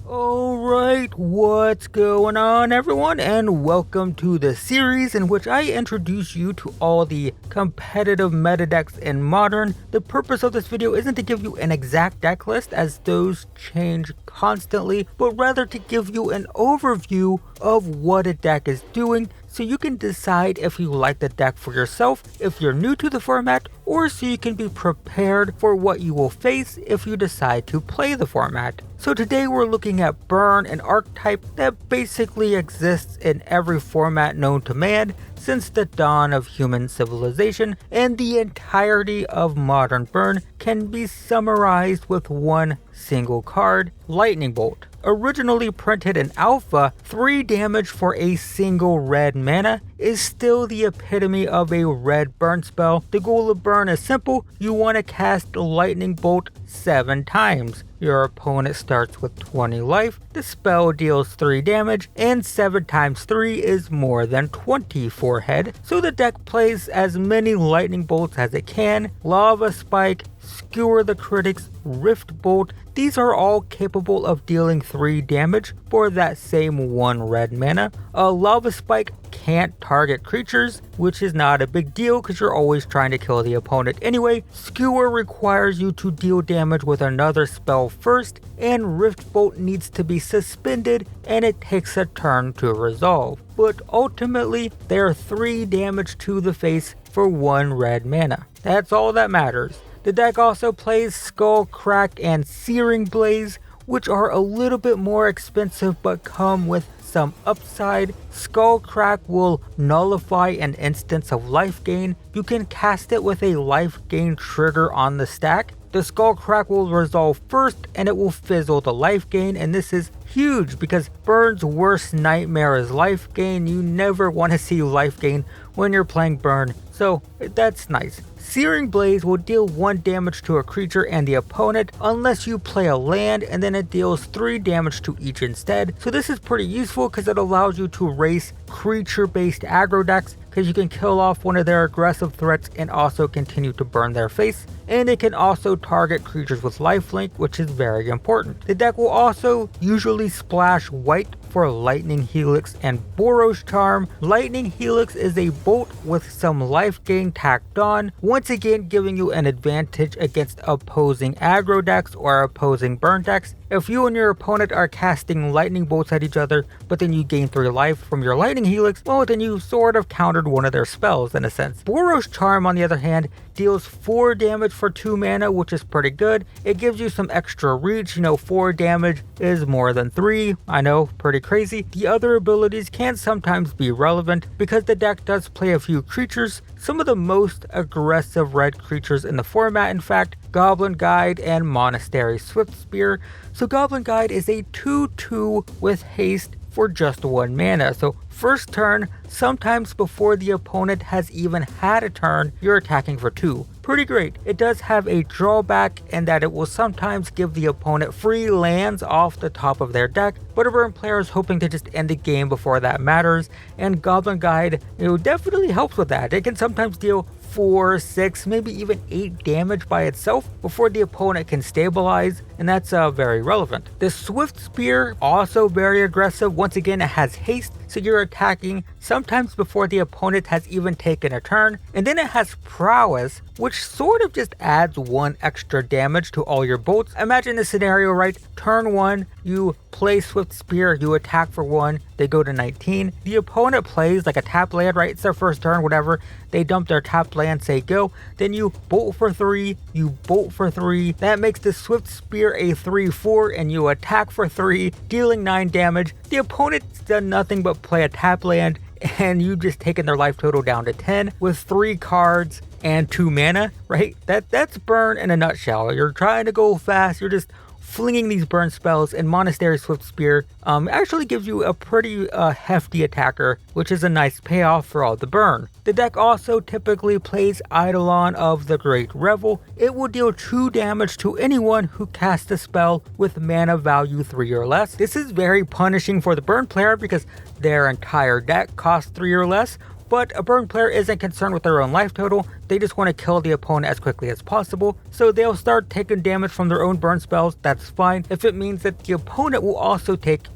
Alright, what's going on everyone, and welcome to the series in which I introduce you to all the competitive meta decks in Modern. The purpose of this video isn't to give you an exact deck list, as those change constantly, but rather to give you an overview of what a deck is doing, so you can decide if you like the deck for yourself if you're new to the format, or so you can be prepared for what you will face if you decide to play the format. So today we're looking at Burn, an archetype that basically exists in every format known to man since the dawn of human civilization, and the entirety of Modern Burn can be summarized with one single card, Lightning Bolt. Originally printed in Alpha, 3 damage for a single red mana is still the epitome of a red burn spell. The goal of Burn is simple: you want to cast Lightning Bolt 7 times. Your opponent starts with 20 life, the spell deals 3 damage, and 7 times 3 is more than 24 head. So the deck plays as many Lightning Bolts as it can. Lava Spike, Skewer the Critics, Rift Bolt, these are all capable of dealing 3 damage for that same 1 red mana. A Lava Spike can't target creatures, which is not a big deal because you're always trying to kill the opponent anyway. Skewer requires you to deal damage with another spell first, and Rift Bolt needs to be suspended and it takes a turn to resolve. But ultimately, they are 3 damage to the face for 1 red mana. That's all that matters. The deck also plays Skull Crack and Searing Blaze, which are a little bit more expensive but come with some upside. Skull Crack will nullify an instance of life gain. You can cast it with a life gain trigger on the stack. The Skull Crack will resolve first and it will fizzle the life gain, and this is huge because Burn's worst nightmare is life gain. You never want to see life gain when you're playing Burn, so that's nice. Searing Blaze will deal 1 damage to a creature and the opponent unless you play a land, and then it deals 3 damage to each instead. So this is pretty useful because it allows you to race creature based aggro decks, because you can kill off one of their aggressive threats and also continue to burn their face. And it can also target creatures with lifelink, which is very important. The deck will also usually splash white for Lightning Helix and Boros Charm. Lightning Helix is a bolt with some life gain tacked on, once again giving you an advantage against opposing aggro decks or opposing burn decks. If you and your opponent are casting lightning bolts at each other, but then you gain 3 life from your Lightning Helix, well then you sort of countered one of their spells in a sense. Boros Charm, on the other hand, deals 4 damage for 2 mana, which is pretty good. It gives you some extra reach, 4 damage is more than 3, I know, pretty crazy. The other abilities can sometimes be relevant because the deck does play a few creatures, some of the most aggressive red creatures in the format in fact, Goblin Guide and Monastery Swiftspear. So Goblin Guide is a 2/2 with haste for just 1 mana. So first turn, sometimes before the opponent has even had a turn, you're attacking for 2. Pretty great. It does have a drawback in that it will sometimes give the opponent free lands off the top of their deck, but a Burn player is hoping to just end the game before that matters, and Goblin Guide definitely helps with that. It can sometimes deal 4, 6, maybe even 8 damage by itself before the opponent can stabilize, and that's very relevant. The Swiftspear, also very aggressive. Once again, it has haste, so you're attacking sometimes before the opponent has even taken a turn. And then it has Prowess, which sort of just adds 1 extra damage to all your bolts. Imagine this scenario, right? Turn 1, you play Swiftspear, you attack for 1, they go to 19. The opponent plays like a tap land, right? It's their first turn, whatever. They dump their tap land, say go. Then you bolt for 3, you bolt for 3. That makes the Swiftspear a 3/4, and you attack for 3, dealing 9 damage. The opponent's done nothing but play a tap land, and you've just taken their life total down to 10 with 3 cards and 2 mana, right? That's Burn in a nutshell. You're trying to go fast, you're just flinging these burn spells, and Monastery Swiftspear actually gives you a pretty hefty attacker, which is a nice payoff for all the burn. The deck also typically plays Eidolon of the Great Revel. It will deal 2 damage to anyone who casts a spell with mana value 3 or less. This is very punishing for the burn player because their entire deck costs 3 or less, but a burn player isn't concerned with their own life total, they just want to kill the opponent as quickly as possible, so they'll start taking damage from their own burn spells. That's fine if it means that the opponent will also take,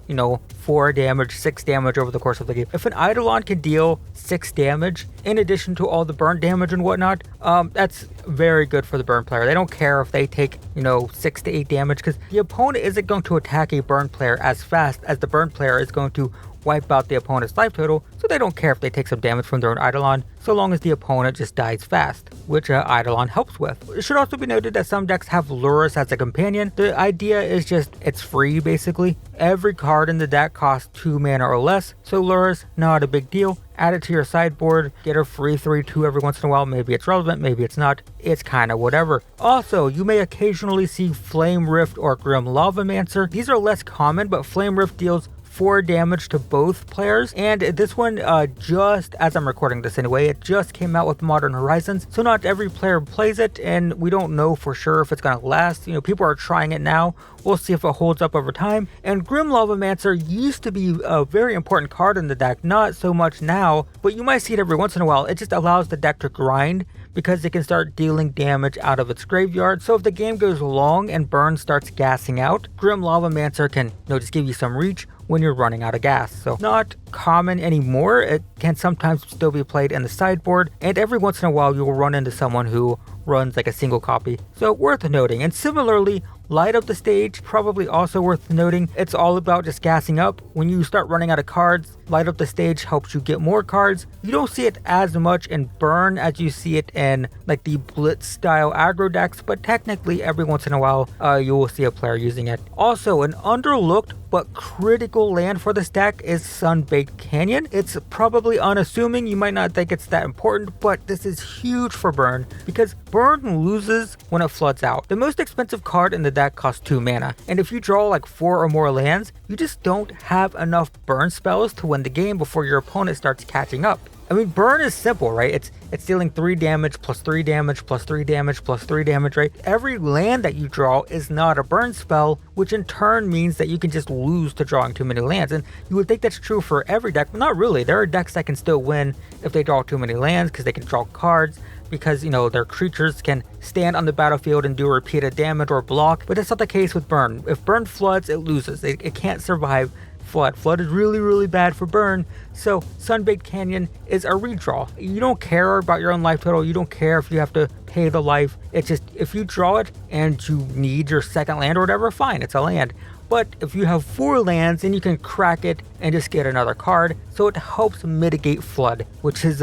4 damage, 6 damage over the course of the game. If an Eidolon can deal 6 damage in addition to all the burn damage and whatnot, that's very good for the burn player. They don't care if they take 6 to 8 damage, because the opponent isn't going to attack a burn player as fast as the burn player is going to wipe out the opponent's life total, so they don't care if they take some damage from their own Eidolon, so long as the opponent just dies fast, which Eidolon helps with. It should also be noted that some decks have Lurrus as a companion. The idea is just, it's free basically. Every card in the deck costs 2 mana or less, so Lurrus, not a big deal. Add it to your sideboard, get a free 3/2 every once in a while. Maybe it's relevant, maybe it's not. It's kinda whatever. Also, you may occasionally see Flame Rift or Grim Lavamancer. These are less common, but Flame Rift deals 4 damage to both players, and this one, just as I'm recording this anyway, it just came out with Modern Horizons, so not every player plays it, and we don't know for sure if it's gonna last. People are trying it now. We'll see if it holds up over time. And Grim Lavamancer used to be a very important card in the deck, not so much now, but you might see it every once in a while. It just allows the deck to grind, because it can start dealing damage out of its graveyard. So if the game goes long and burn starts gassing out, Grim Lavamancer can just give you some reach when you're running out of gas. So not common anymore. It can sometimes still be played in the sideboard, and every once in a while you'll run into someone who runs like a single copy. So worth noting. And similarly, Light Up the Stage, probably also worth noting. It's all about just gassing up. When you start running out of cards, Light Up the Stage helps you get more cards. You don't see it as much in burn as you see it in like the blitz style aggro decks, but technically every once in a while you will see a player using it. Also, an underlooked but critical land for this deck is Sunbaked Canyon. It's probably unassuming, you might not think it's that important, but this is huge for burn, because burn loses when it floods out. The most expensive card in the deck costs 2 mana, and if you draw like 4 or more lands, you just don't have enough burn spells to win the game before your opponent starts catching up. I mean, burn is simple, right? It's dealing 3 damage plus 3 damage plus 3 damage plus 3 damage, right? Every land that you draw is not a burn spell, which in turn means that you can just lose to drawing too many lands. And you would think that's true for every deck, but not really. There are decks that can still win if they draw too many lands, because they can draw cards, because their creatures can stand on the battlefield and do repeated damage or block, but that's not the case with burn. If burn floods, it loses. It can't survive flood. Flood is really, really bad for burn, so Sunbaked Canyon is a redraw. You don't care about your own life total, you don't care if you have to pay the life. It's just, if you draw it and you need your second land or whatever, fine, it's a land. But if you have 4 lands, then you can crack it and just get another card, so it helps mitigate flood, which is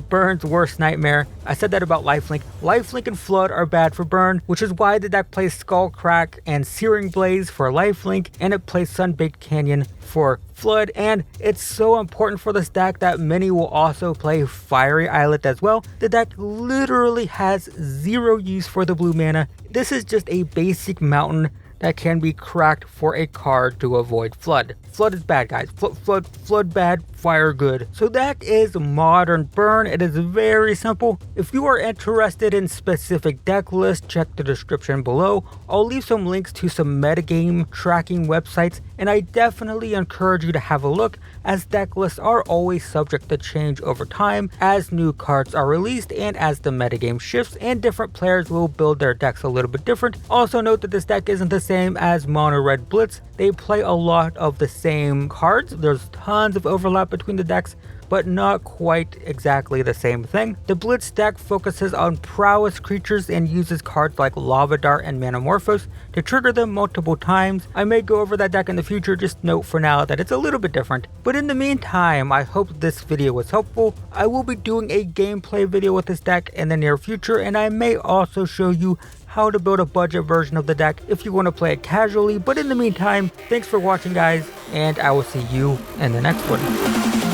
Burn's worst nightmare. I said that about Lifelink. Lifelink and flood are bad for Burn, which is why the deck plays Skullcrack and Searing Blaze for Lifelink, and it plays Sunbaked Canyon for flood. And it's so important for this deck that many will also play Fiery Islet as well. The deck literally has 0 use for the blue mana. This is just a basic mountain that can be cracked for a card to avoid flood. Flood is bad, guys. Flood bad, fire good. So that is Modern Burn. It is very simple. If you are interested in specific deck lists, check the description below. I'll leave some links to some metagame tracking websites, and I definitely encourage you to have a look, as deck lists are always subject to change over time as new cards are released and as the metagame shifts, and different players will build their decks a little bit different. Also note that this deck isn't the same as Mono Red Blitz. They play a lot of the same cards. There's tons of overlap between the decks, but not quite exactly the same thing. The Blitz deck focuses on prowess creatures and uses cards like Lava Dart and Manamorphose to trigger them multiple times. I may go over that deck in the future, just note for now that it's a little bit different. But in the meantime, I hope this video was helpful. I will be doing a gameplay video with this deck in the near future, and I may also show you how to build a budget version of the deck if you want to play it casually. But in the meantime, thanks for watching, guys, and I will see you in the next one.